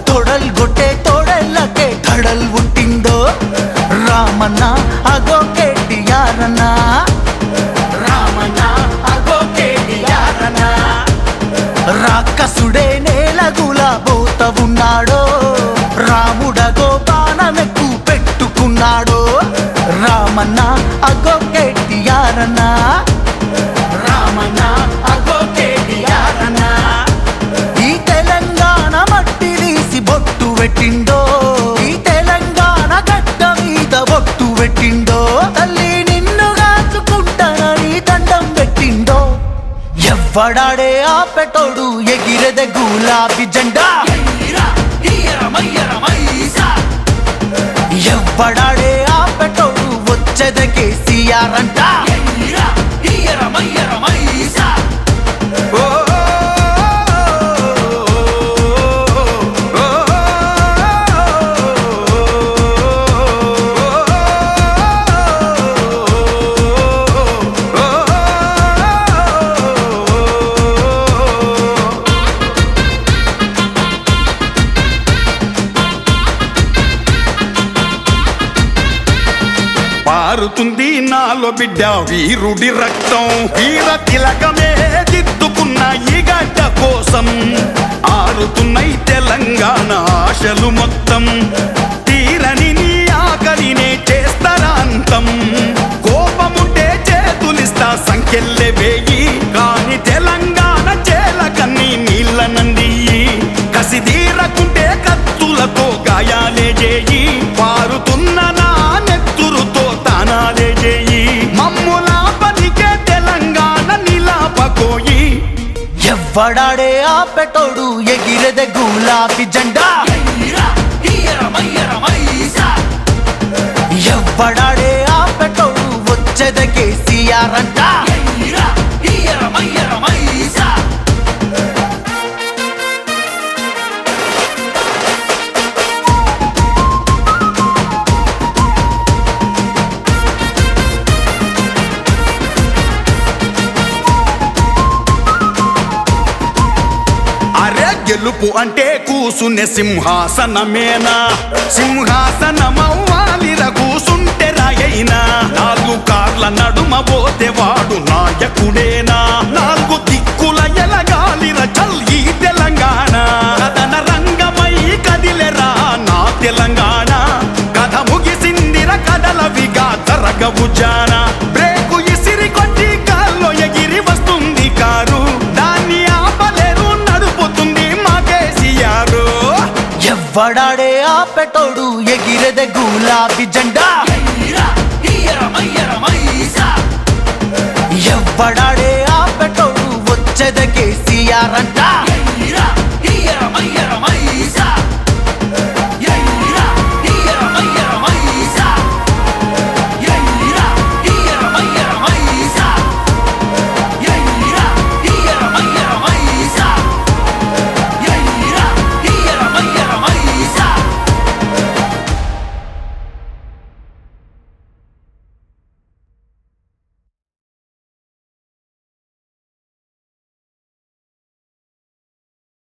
తొడల్ గొట్టే తోడల్లకే కడల్ పుట్టిందో రామన్న అగో కేటీఆర్ అన్న రామన్న అగో కేటీఆర్ అన్న రాక్షసుడే నేలగుల బోత ఉన్నాడో రాముడగో బాణమెక్కు పెట్టుకున్నాడో రామన్న అగో కేటీఆర్ అన్న రామన్న అగో కేటీఆర్ అన్న ఈ తెలంగాణ మట్టి తీసి బొట్టు పెట్టిండో ఈ తెలంగాణ గడ్డ మీద బొట్టు పెట్టిండో తల్లి నిన్ను కాచుకుంటానని దండం పెట్టిండో ఎవ్వడాడే ఆపెటోడు ఎగిరెదే గులాబీ జెండా ఎవ్వడాడే ఆపెటోడు వచ్చేదే కేసీఆర్ అంట పారుతుంది నాలో బిడ్డ వీరుడి రక్తం వీర తిలకమే దిద్దుకున్న ఈ గడ్డ కోసం ఆరుతున్నాయి తెలంగాణ ఆశలు మొత్తం తీరని నీ ఆకలినే చేస్తారా అంతం కోపముంటే చేతులిస్తా సంఖ్యల్లే వేయి కాని తెలంగాణ చేలకన్నీ నీళ్ళ నంది కసిదీరకుంటే కత్తులతో గాయాలే చేయి పారుతున్న నా నెత్తురుతో తానాలే చేయి మమ్ములా పదికే తెలంగాణ నిలాపకోయి ఎవ్వడాడే ఆపెటోడు ఎగిరెదే గులాబీ జెండా ఎవ్వడాడే ఆపెటోడు వచ్చేదే కేసీఆర్ అంట గెలుపు అంటే కూసునే సింహాసనమేనా సింహాసనమవ్వాలిర కూసుంటే రాయైనా నాలుగు కార్ల నడుమ పోతే వాడు నాయకుడేనా నాలుగు దిక్కుల ఎలగాలిర చల్ ఈ తెలంగాణ కథన రంగమై కదిలెరా నా తెలంగాణ కథ ముగిసిందిర కదలవిగా జరగవు జానా బ్రేకు ఇసిరి కొట్టి కాల్లో ఎగిరి వస్తుంది కారు దాన్ని ఆపలేరు నడుపుతుంది మా కేసీఆర్ ఎవ్వడాడే ఆపెటోడు ఎగిరెదే గులాబీ జెండా ఎవ్వడాడే ఆపెటోడు వచ్చేదే కేసీఆర్ అంట